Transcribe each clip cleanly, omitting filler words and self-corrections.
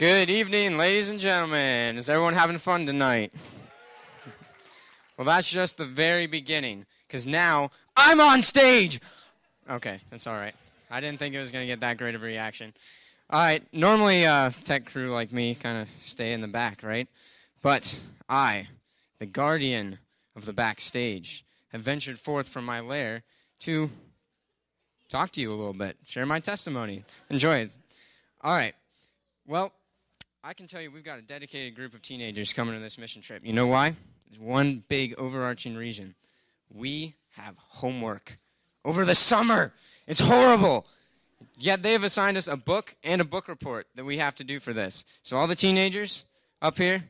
Good evening, ladies and gentlemen. Is everyone having fun tonight? Well, that's just the very beginning, because now I'm on stage. Okay, that's all right. I didn't think it was going to get that great of a reaction. All right, normally tech crew like me kind of stay in the back, right? But I, the guardian of the backstage, have ventured forth from my lair to talk to you a little bit, share my testimony. Enjoy it. All right. Well, I can tell you we've got a dedicated group of teenagers coming on this mission trip. You know why? There's one big overarching reason. We have homework over the summer. It's horrible. Yet they have assigned us a book and a book report that we have to do for this. So all the teenagers up here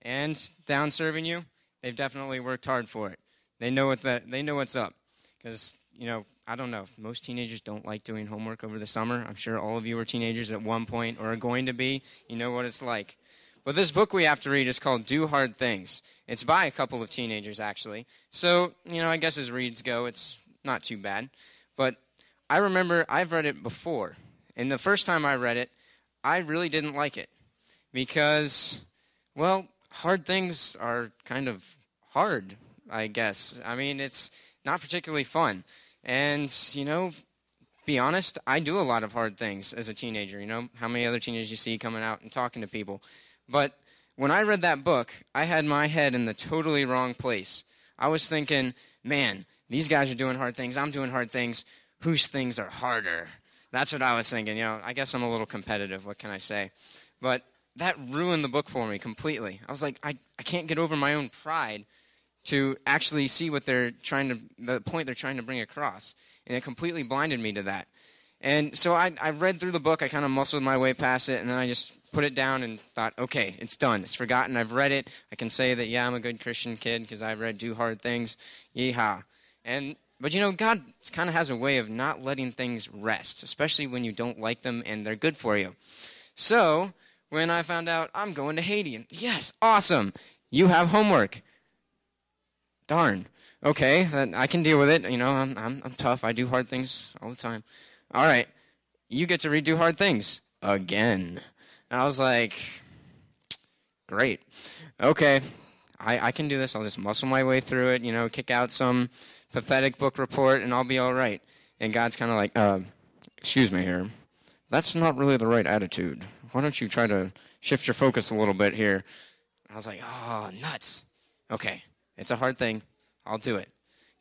and down serving you, they've definitely worked hard for it. They know what's up. Because, I don't know. Most teenagers don't like doing homework over the summer. I'm sure all of you were teenagers at one point or are going to be. You know what it's like. But this book we have to read is called Do Hard Things. It's by a couple of teenagers, actually. So, I guess as reads go, it's not too bad. But I remember I've read it before. And the first time I read it, I really didn't like it. Because, hard things are kind of hard, I guess. I mean, it's not particularly fun. And, be honest, I do a lot of hard things as a teenager. How many other teenagers you see coming out and talking to people. But when I read that book, I had my head in the totally wrong place. I was thinking, man, these guys are doing hard things. I'm doing hard things. Whose things are harder? That's what I was thinking. I guess I'm a little competitive. What can I say? But that ruined the book for me completely. I was like, I can't get over my own pride to actually see what the point they're trying to bring across. And it completely blinded me to that. And so I read through the book. I kind of muscled my way past it, and then I just put it down and thought, okay, it's done. It's forgotten. I've read it. I can say that, yeah, I'm a good Christian kid because I've read Do Hard Things. Yeehaw. But God kind of has a way of not letting things rest, especially when you don't like them and they're good for you. So when I found out I'm going to Haiti, and yes, awesome, you have homework. Darn. Okay, I can deal with it. I'm tough. I do hard things all the time. All right, you get to redo hard things again. And I was like, great. Okay, I can do this. I'll just muscle my way through it, kick out some pathetic book report, and I'll be all right. And God's kind of like, excuse me here. That's not really the right attitude. Why don't you try to shift your focus a little bit here? I was like, oh, nuts. Okay, it's a hard thing. I'll do it.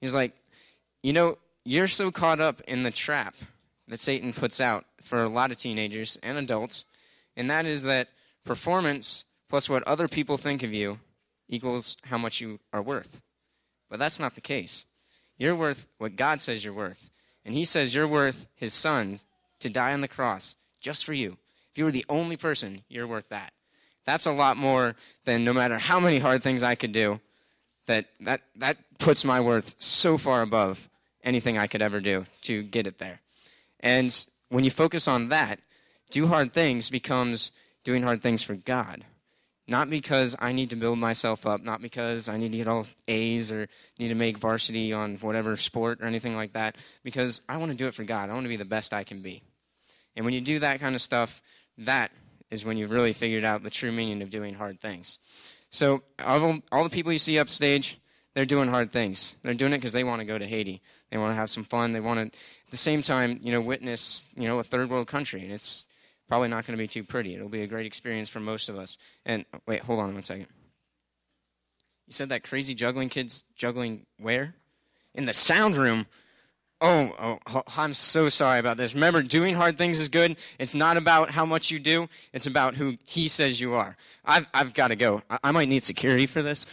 He's like, you're so caught up in the trap that Satan puts out for a lot of teenagers and adults, and that is that performance plus what other people think of you equals how much you are worth. But that's not the case. You're worth what God says you're worth. And he says you're worth his son to die on the cross just for you. If you were the only person, you're worth that. That's a lot more than no matter how many hard things I could do, that puts my worth so far above anything I could ever do to get it there. And when you focus on that, do hard things becomes doing hard things for God. Not because I need to build myself up, not because I need to get all A's or need to make varsity on whatever sport or anything like that, because I want to do it for God. I want to be the best I can be. And when you do that kind of stuff, that is when you've really figured out the true meaning of doing hard things. So all the people you see upstage, they're doing hard things. They're doing it because they want to go to Haiti. They want to have some fun. They want to, at the same time, witness, a third world country. And it's probably not going to be too pretty. It'll be a great experience for most of us. And wait, hold on one second. You said that crazy juggling kid's juggling where? In the sound room. Oh, I'm so sorry about this. Remember, doing hard things is good. It's not about how much you do. It's about who he says you are. I've got to go. I might need security for this.